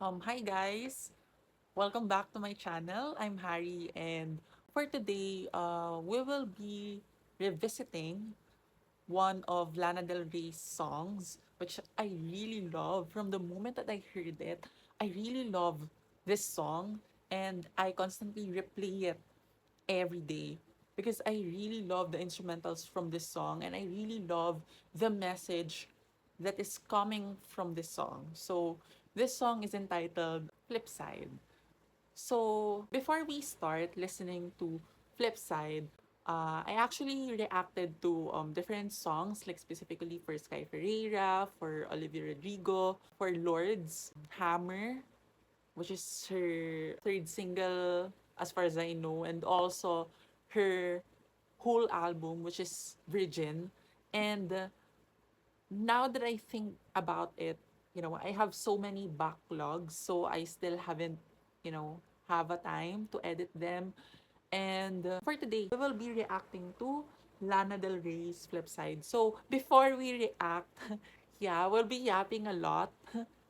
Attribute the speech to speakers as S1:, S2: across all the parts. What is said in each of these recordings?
S1: Hi guys, welcome back to my channel. I'm Harry, and for today, we will be revisiting one of Lana Del Rey's songs, which I really love. From the moment that I heard it, I really love this song, and I constantly replay it every day because I really love the instrumentals from this song, and I really love the message that is coming from this song. So, this song is entitled Flipside. So, before we start listening to Flipside, I actually reacted to different songs, like specifically for Sky Ferreira, for Olivia Rodrigo, for Lord's Hammer, which is her third single, as far as I know, and also her whole album, which is Virgin. And now that I think about it, I have so many backlogs, so I still haven't, have a time to edit them. And for today, we will be reacting to Lana Del Rey's Flipside. So before we react, yeah, we'll be yapping a lot.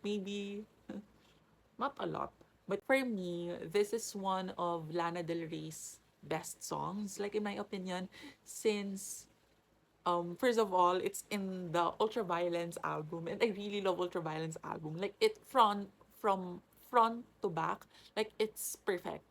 S1: Maybe not a lot. But for me, this is one of Lana Del Rey's best songs, like in my opinion, since first of all, it's in the Ultraviolence album, and I really love Ultraviolence album. Like it from front to back, like it's perfect.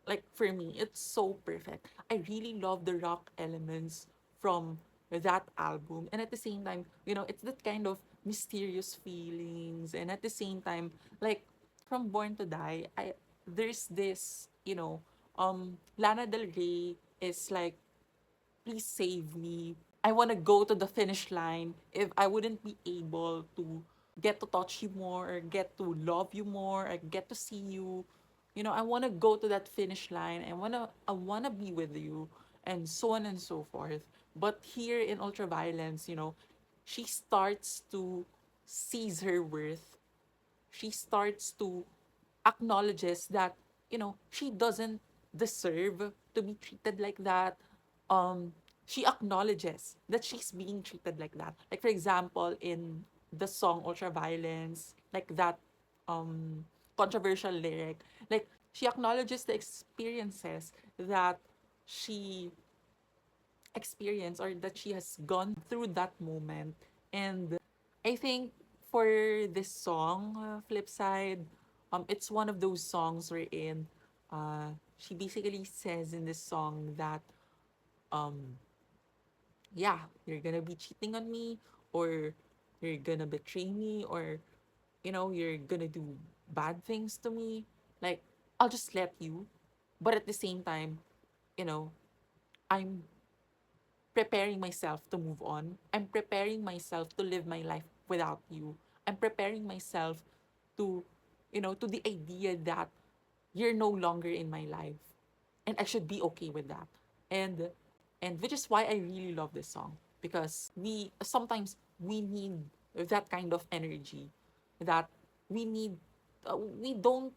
S1: Like for me, it's so perfect. I really love the rock elements from that album, and at the same time, it's that kind of mysterious feelings, and at the same time, like from Born to Die, I there's this, Lana Del Rey is like, please save me. I want to go to the finish line. If I wouldn't be able to get to touch you more, or get to love you more, or get to see you, I want to go to that finish line. I want to be with you, and so on and so forth. But here in Ultraviolence, she starts to seize her worth. She starts to acknowledges that, she doesn't deserve to be treated like that. um she acknowledges that she's being treated like that, like for example in the song Ultraviolence, like that controversial lyric, like she acknowledges the experiences that she experienced, or that she has gone through that moment. And I think for this song, Flipside, it's one of those songs wherein she basically says in this song that, um, yeah, you're gonna be cheating on me, or you're gonna betray me, or, you're gonna do bad things to me. Like, I'll just let you. But at the same time, you know, I'm preparing myself to move on. I'm preparing myself to live my life without you. I'm preparing myself to, to the idea that you're no longer in my life. And I should be okay with that. And which is why I really love this song, because we need that kind of energy, that we need we don't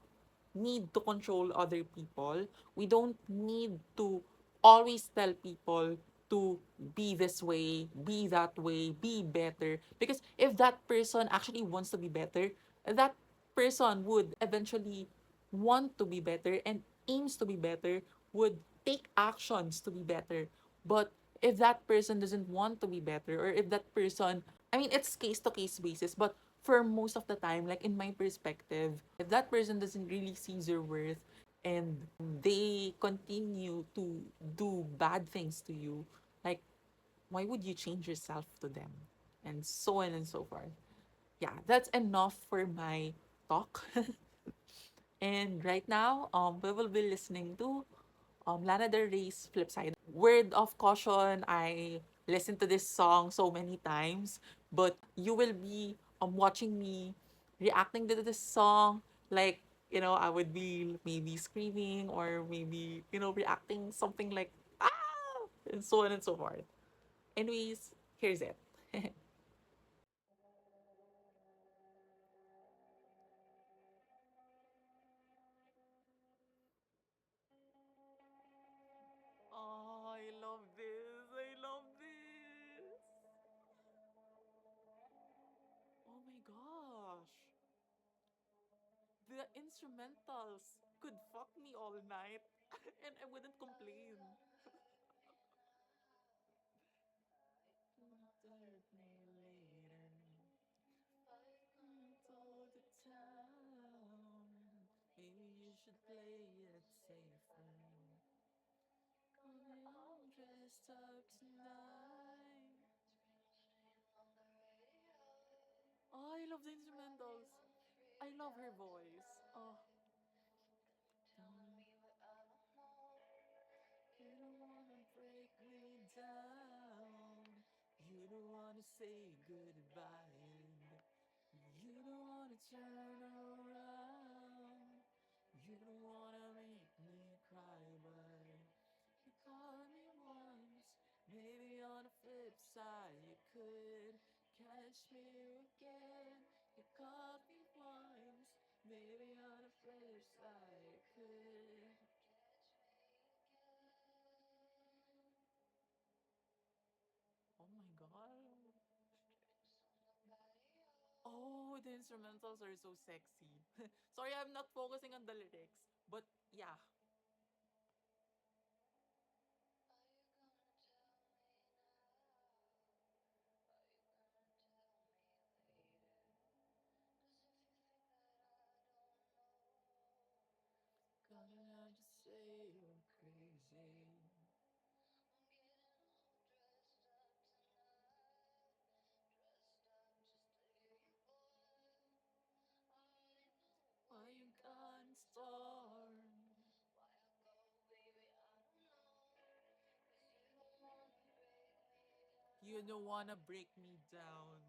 S1: need to control other people. We don't need to always tell people to be this way, be that way, be better. Because if that person actually wants to be better, that person would eventually want to be better and aims to be better, would take actions to be better. But if that person doesn't want to be better, or if that person, I mean, it's case to case basis, but for most of the time, like in my perspective, if that person doesn't really see their worth, and they continue to do bad things to you, like, why would you change yourself to them? And so on and so forth. Yeah, that's enough for my talk. And right now, we will be listening to Lana Del Rey's Flipside. Word of caution, I listened to this song so many times, but you will be watching me reacting to this song. Like, I would be maybe screaming, or maybe, reacting something like, ah, and so on and so forth. Anyways, here's it. Oh, I love this. I love this. Oh my gosh. The instrumentals could fuck me all night and I wouldn't complain. Dirt me later. Told the town. Maybe you should play it safer. Coming all dressed up tonight. Oh, I love the instrumentals. I love her voice. Oh. Tell me what I don't know. You don't wanna break me down. You don't wanna say goodbye. And you don't wanna turn around. You don't wanna make me cry, but you caught me once. Maybe on the flip side, you could catch me again. You caught me once. Maybe on the flip side, you could. Oh my god. Oh, the instrumentals are so sexy. Sorry, I'm not focusing on the lyrics. But yeah. Gonna just say you're crazy. Why you gone storm? You don't wanna break me down.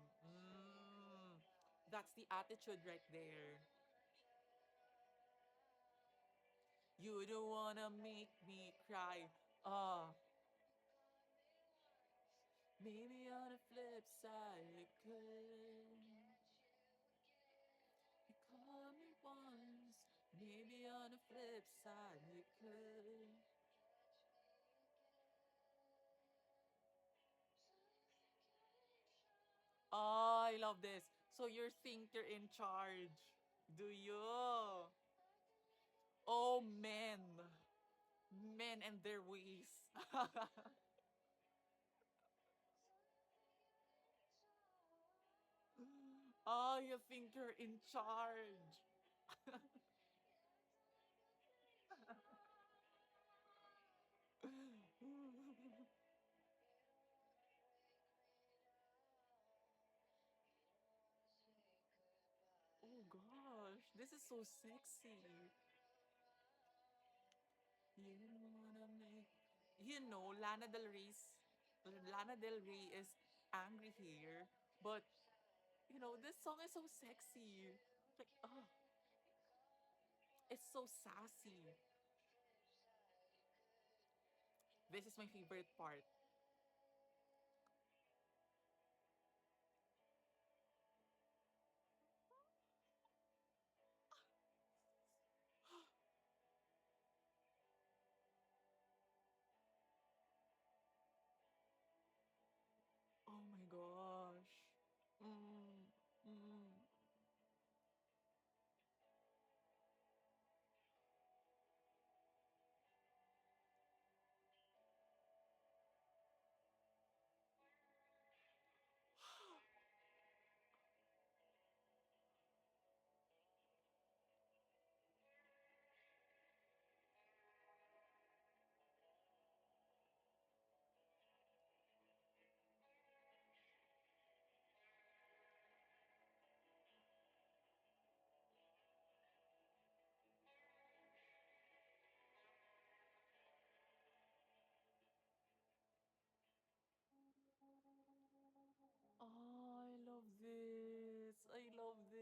S1: That's the attitude right there. You don't wanna make me cry. Ah, maybe on the flip side you could. You call me once. Maybe on the flip side you could. Oh, I love this. So you think you're in charge. Do you? Oh, men. Men and their ways. Oh, you think you're in charge. Oh gosh, this is so sexy. You wanna make, Lana Del Rey is angry here, but this song is so sexy. Like, oh, it's so sassy. This is my favorite part. Oh my gosh. Mm, mm. Oh, I love this. I love this.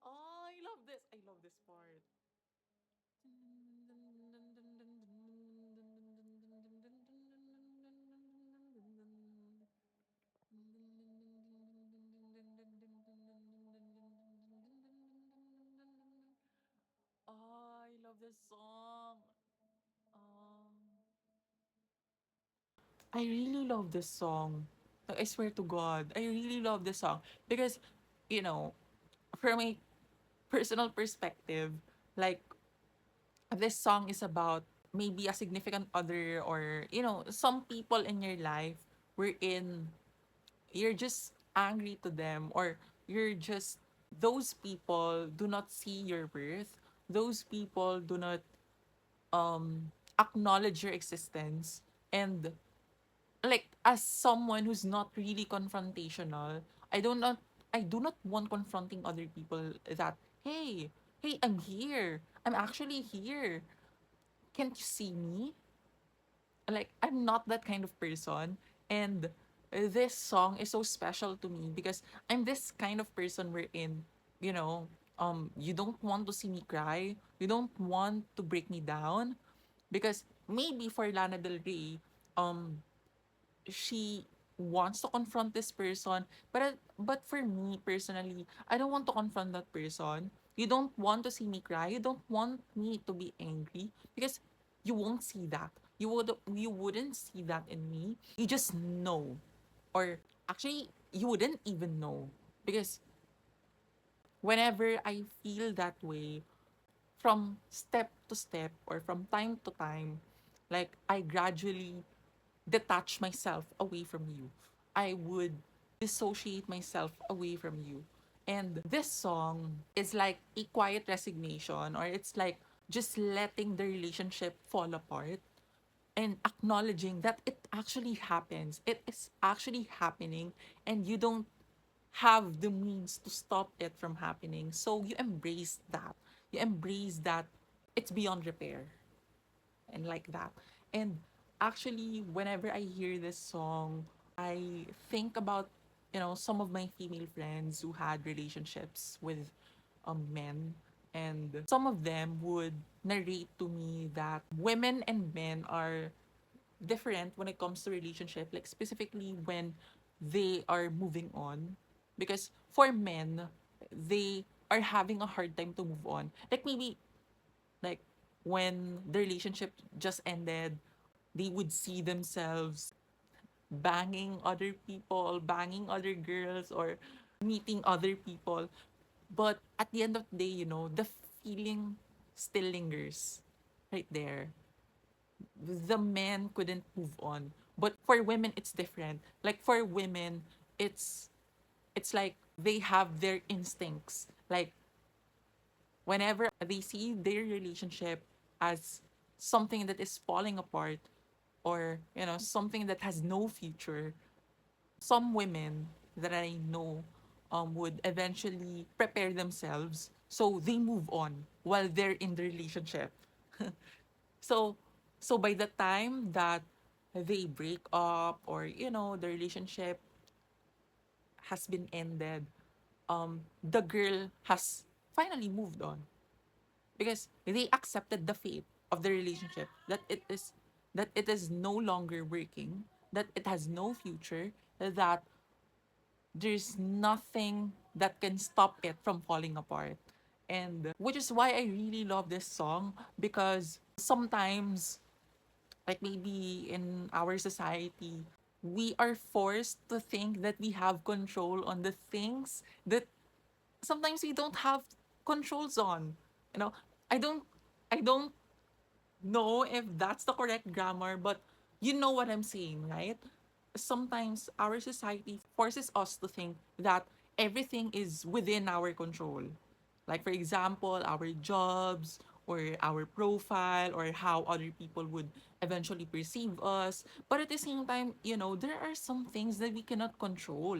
S1: Oh, I love this. I love this part. Oh, I love this song. Um, I really love this song. Like, I swear to God, I really love this song because, you know, from a personal perspective, like this song is about maybe a significant other, or some people in your life wherein you're just angry to them, or you're just those people do not see your worth, those people do not acknowledge your existence. And like, as someone who's not really confrontational, I do not want confronting other people that, hey, I'm here, I'm actually here, can't you see me? Like, I'm not that kind of person. And this song is so special to me because I'm this kind of person wherein, you know, you don't want to see me cry, you don't want to break me down. Because maybe for Lana Del Rey, um she wants to confront this person, but for me personally, I don't want to confront that person. You don't want to see me cry, you don't want me to be angry, because you won't see that. You wouldn't see that in me. You just know. Or actually, you wouldn't even know, because whenever I feel that way, from step to step or from time to time, like, I gradually detach myself away from you. I would dissociate myself away from you. And this song is like a quiet resignation, or it's like just letting the relationship fall apart and acknowledging that it actually happens. It is actually happening, and you don't have the means to stop it from happening. So you embrace that. You embrace that it's beyond repair, and like that. And actually, whenever I hear this song, I think about, some of my female friends who had relationships with men. And some of them would narrate to me that women and men are different when it comes to relationship, like specifically when they are moving on. Because for men, they are having a hard time to move on. Like, maybe, like, when the relationship just ended, they would see themselves banging other people, banging other girls, or meeting other people. But at the end of the day, the feeling still lingers right there. The men couldn't move on. But for women, it's different. Like, for women, it's it's like they have their instincts. Like, whenever they see their relationship as something that is falling apart, or something that has no future, some women that I know would eventually prepare themselves so they move on while they're in the relationship. So by the time that they break up, or the relationship has been ended, the girl has finally moved on, because they accepted the fate of the relationship, that it is no longer working, that it has no future, that there's nothing that can stop it from falling apart. And which is why I really love this song, because sometimes, like, maybe in our society, we are forced to think that we have control on the things that sometimes we don't have controls on. You know, I don't I don't know if that's the correct grammar, but you know what I'm saying, right? Sometimes our society forces us to think that everything is within our control. Like, for example, our jobs, or our profile, or how other people would eventually perceive us. But at the same time, there are some things that we cannot control.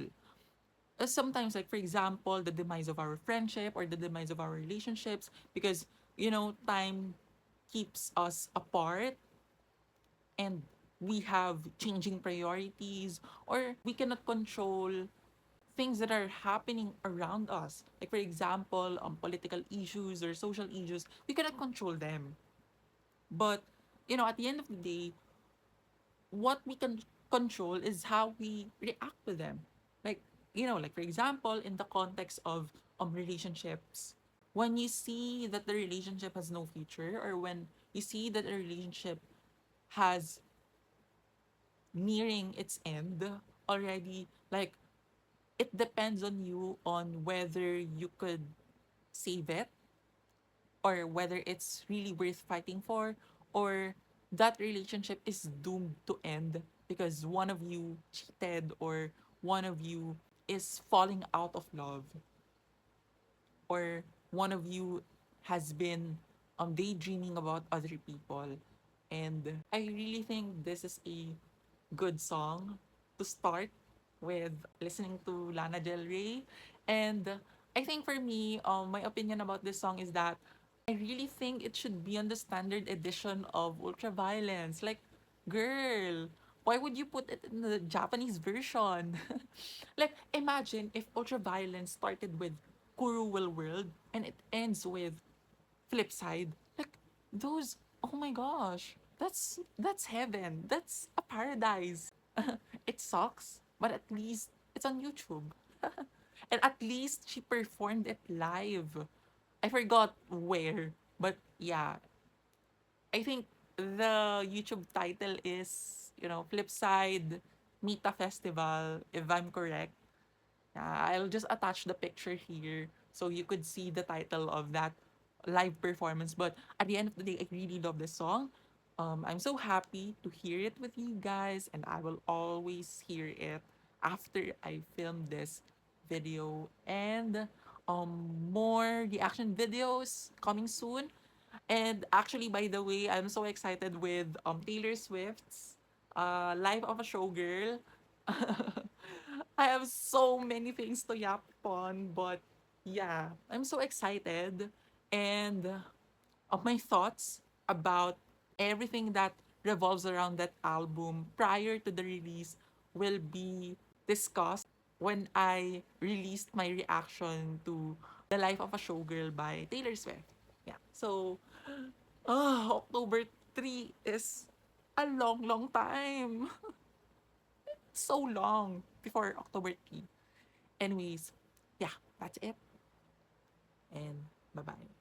S1: Sometimes, like, for example, the demise of our friendship, or the demise of our relationships, because time keeps us apart, and we have changing priorities, or we cannot control things that are happening around us. Like, for example, political issues or social issues, we cannot control them. But at the end of the day, what we can control is how we react to them. Like, like, for example, in the context of relationships, when you see that the relationship has no future, or when you see that the relationship has nearing its end already, like, it depends on you on whether you could save it, or whether it's really worth fighting for, or that relationship is doomed to end because one of you cheated, or one of you is falling out of love, or one of you has been daydreaming about other people. And I really think this is a good song to start with, listening to Lana Del Rey. And I think for me, my opinion about this song is that I really think it should be on the standard edition of Ultraviolence. Like, girl, why would you put it in the Japanese version? Like, imagine if Ultraviolence started with Cruel World and it ends with Flipside. Like, those, oh my gosh, that's heaven. That's a paradise. It sucks, but at least it's on YouTube. And at least she performed it live. I forgot where, but yeah, I think the YouTube title is, Flipside Mita Festival, if I'm correct. I'll just attach the picture here so you could see the title of that live performance. But at the end of the day, I really love this song. I'm so happy to hear it with you guys, and I will always hear it after I film this video. And more reaction videos coming soon. And actually, by the way, I'm so excited with Taylor Swift's Life of a Showgirl. I have so many things to yap on, but yeah, I'm so excited. And my thoughts about everything that revolves around that album prior to the release will be discussed when I released my reaction to The Life of a Showgirl by Taylor Swift. Yeah. So, October 3 is a long, long time. So long before October 3. Anyways, yeah, that's it. And bye-bye.